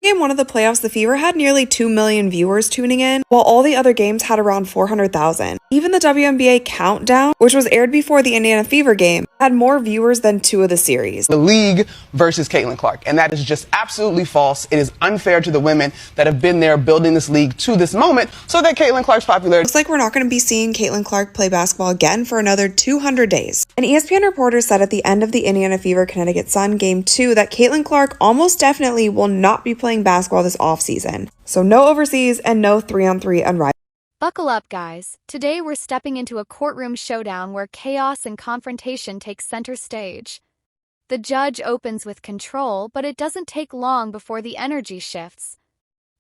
Game 1 of the playoffs, the Fever had nearly 2 million viewers tuning in, while all the other games had around 400,000. Even the WNBA Countdown, which was aired before the Indiana Fever game, had more viewers than 2 of the series. The league versus Caitlin Clark, and that is just absolutely false. It is unfair to the women that have been there building this league to this moment so that Caitlin Clark's popularity. Looks like we're not going to be seeing Caitlin Clark play basketball again for another 200 days. An ESPN reporter said at the end of the Indiana Fever Connecticut Sun Game 2 that Caitlin Clark almost definitely will not be playing basketball this offseason. So no overseas and no 3-on-3 unrivaled. Buckle up, guys. Today we're stepping into a courtroom showdown where chaos and confrontation take center stage. The judge opens with control, but it doesn't take long before the energy shifts.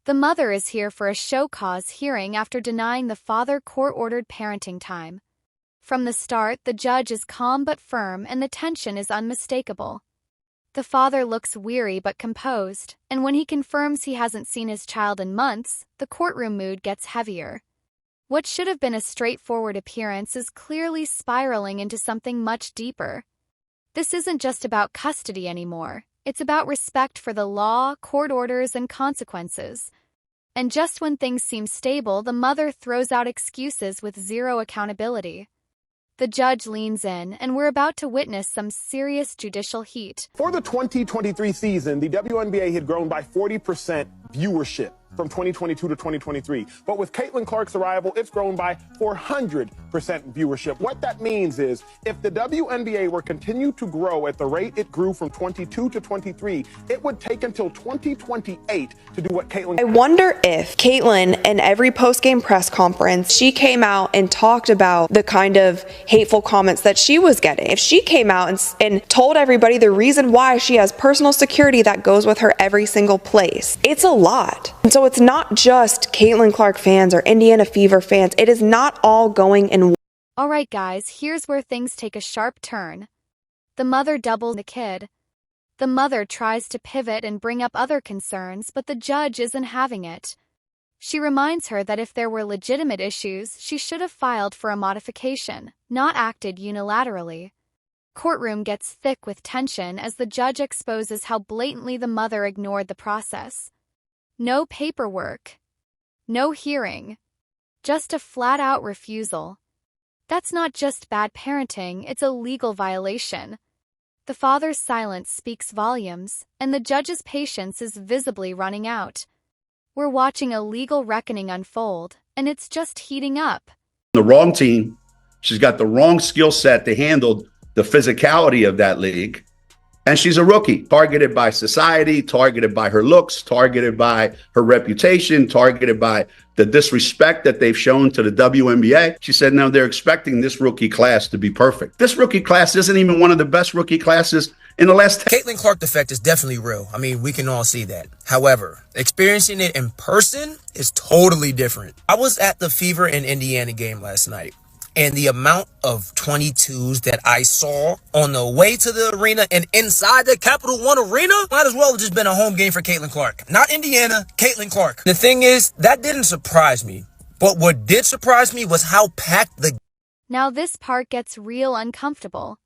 The mother is here for a show cause hearing after denying the father court-ordered parenting time. From the start, the judge is calm but firm, and the tension is unmistakable. The father looks weary but composed, and when he confirms he hasn't seen his child in months, the courtroom mood gets heavier. What should have been a straightforward appearance is clearly spiraling into something much deeper. This isn't just about custody anymore. It's about respect for the law, court orders, and consequences. And just when things seem stable, the mother throws out excuses with zero accountability. The judge leans in, and we're about to witness some serious judicial heat. For the 2023 season, the WNBA had grown by 40% viewership from 2022 to 2023. But with Caitlin Clark's arrival, it's grown by 400% viewership. What that means is if the WNBA were continue to grow at the rate it grew from 22 to 23, it would take until 2028 to do what Caitlin... I wonder if Caitlin, in every post-game press conference, she came out and talked about the kind of hateful comments that she was getting. If she came out and told everybody the reason why she has personal security that goes with her every single place, it's a lot. And so it's not just Caitlin Clark fans or Indiana Fever fans. It is not all going in. All right, guys, here's where things take a sharp turn. The mother doubles the kid. The mother tries to pivot and bring up other concerns, but the judge isn't having it. She reminds her that if there were legitimate issues, she should have filed for a modification, not acted unilaterally. Courtroom gets thick with tension as the judge exposes how blatantly the mother ignored the process. No paperwork. No hearing. Just a flat-out refusal. That's not just bad parenting, it's a legal violation. The father's silence speaks volumes, and the judge's patience is visibly running out. We're watching a legal reckoning unfold, and it's just heating up. The wrong team. She's got the wrong skill set to handle the physicality of that league. And she's a rookie, targeted by society, targeted by her looks, targeted by her reputation, targeted by the disrespect that they've shown to the WNBA. She said, no, they're expecting this rookie class to be perfect. This rookie class isn't even one of the best rookie classes in the last 10. Caitlin Clark effect is definitely real. I mean, we can all see that. However, experiencing it in person is totally different. I was at the Fever and Indiana game last night. And the amount of 22s that I saw on the way to the arena and inside the Capital One arena might as well have just been a home game for Caitlin Clark. Not Indiana, Caitlin Clark. The thing is, that didn't surprise me. But what did surprise me was how packed the... Now this part gets real uncomfortable.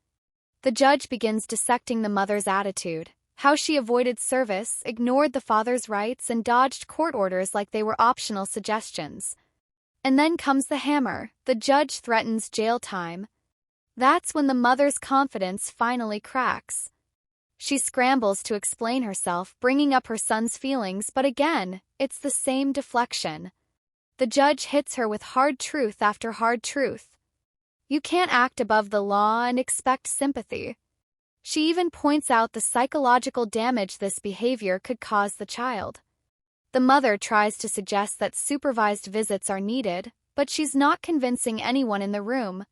The judge begins dissecting the mother's attitude, how she avoided service, ignored the father's rights, and dodged court orders like they were optional suggestions. And then comes the hammer. The judge threatens jail time. That's when the mother's confidence finally cracks. She scrambles to explain herself, bringing up her son's feelings, but again, it's the same deflection. The judge hits her with hard truth after hard truth. You can't act above the law and expect sympathy. She even points out the psychological damage this behavior could cause the child. The mother tries to suggest that supervised visits are needed, but she's not convincing anyone in the room.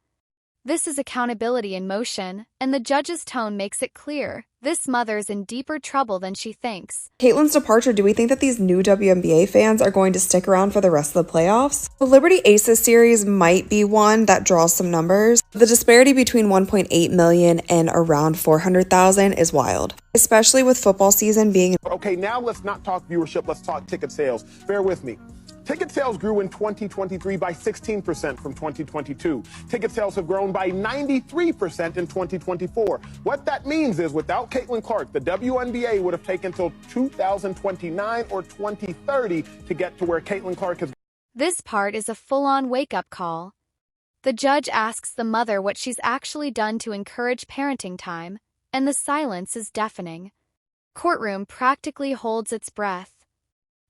This is accountability in motion, and the judge's tone makes it clear. This mother's in deeper trouble than she thinks. Caitlin's departure, do we think that these new WNBA fans are going to stick around for the rest of the playoffs? The Liberty Aces series might be one that draws some numbers. The disparity between 1.8 million and around 400,000 is wild, especially with football season being... Okay, now let's not talk viewership, let's talk ticket sales. Bear with me. Ticket sales grew in 2023 by 16% from 2022. Ticket sales have grown by 93% in 2024. What that means is without Caitlin Clark, the WNBA would have taken till 2029 or 2030 to get to where Caitlin Clark has. This part is a full-on wake-up call. The judge asks the mother what she's actually done to encourage parenting time, and the silence is deafening. Courtroom practically holds its breath.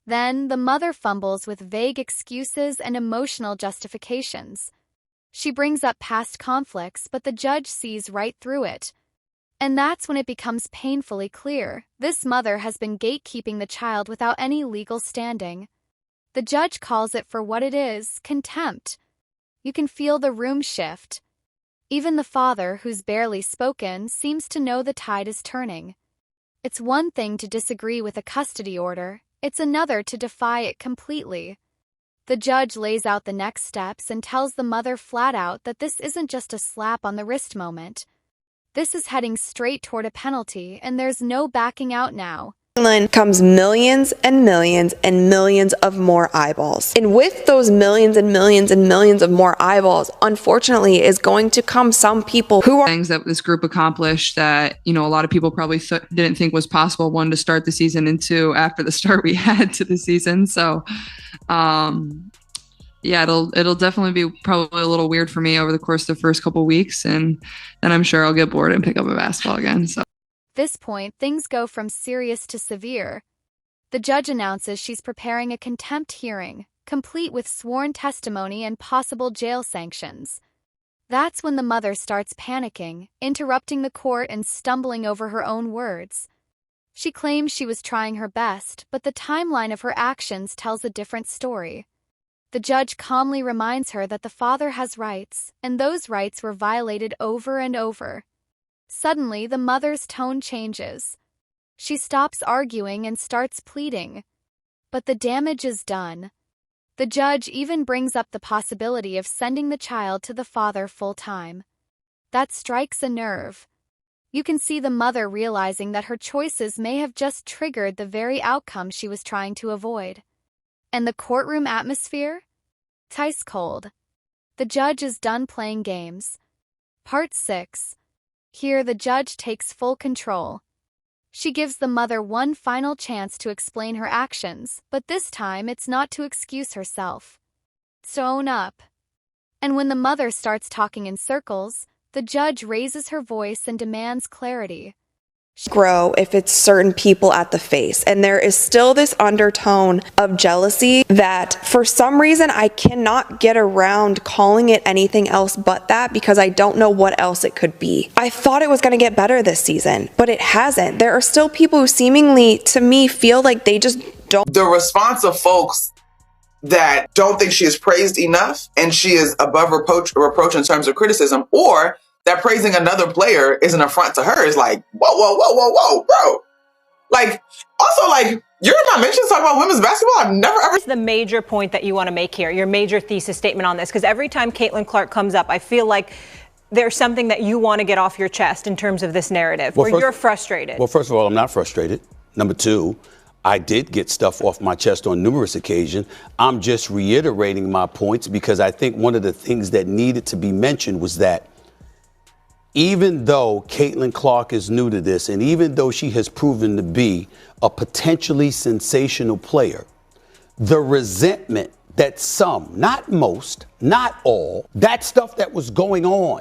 Then, the mother fumbles with vague excuses and emotional justifications. She brings up past conflicts, but the judge sees right through it. And that's when it becomes painfully clear. This mother has been gatekeeping the child without any legal standing. The judge calls it for what it is, contempt. You can feel the room shift. Even the father, who's barely spoken, seems to know the tide is turning. It's one thing to disagree with a custody order. It's another to defy it completely. The judge lays out the next steps and tells the mother flat out that this isn't just a slap on the wrist moment. This is heading straight toward a penalty, and there's no backing out now. Comes millions and millions and millions of more eyeballs. And with those millions and millions and millions of more eyeballs, unfortunately, is going to come some people who are things that this group accomplished that, a lot of people probably didn't think was possible, one, to start the season, and two, after the start we had to the season. So, yeah, it'll definitely be probably a little weird for me over the course of the first couple of weeks, and then I'm sure I'll get bored and pick up a basketball again. So. At this point, things go from serious to severe. The judge announces she's preparing a contempt hearing, complete with sworn testimony and possible jail sanctions. That's when the mother starts panicking, interrupting the court and stumbling over her own words. She claims she was trying her best, but the timeline of her actions tells a different story. The judge calmly reminds her that the father has rights, and those rights were violated over and over. Suddenly, the mother's tone changes. She stops arguing and starts pleading. But the damage is done. The judge even brings up the possibility of sending the child to the father full-time. That strikes a nerve. You can see the mother realizing that her choices may have just triggered the very outcome she was trying to avoid. And the courtroom atmosphere? It's ice cold. The judge is done playing games. Part 6. Here, the judge takes full control. She gives the mother one final chance to explain her actions, but this time it's not to excuse herself. To own up. And when the mother starts talking in circles, the judge raises her voice and demands clarity. Grow if it's certain people at the face. And there is still this undertone of jealousy that for some reason I cannot get around calling it anything else but that, because I don't know what else it could be. I thought it was going to get better this season, but it hasn't. There are still people who seemingly, to me, feel like they just don't. The response of folks that don't think she is praised enough and she is above reproach in terms of criticism, or that praising another player is an affront to her, is like, whoa, bro. Like, also, like, you're not mentioned talking about women's basketball. I've never ever. What's the major point that you want to make here, your major thesis statement on this? Because every time Caitlin Clark comes up, I feel like there's something that you want to get off your chest in terms of this narrative, where you're frustrated. Well, first of all, I'm not frustrated. Number two, I did get stuff off my chest on numerous occasions. I'm just reiterating my points because I think one of the things that needed to be mentioned was that even though Caitlin Clark is new to this, and even though she has proven to be a potentially sensational player, the resentment that some, not most, not all, that stuff that was going on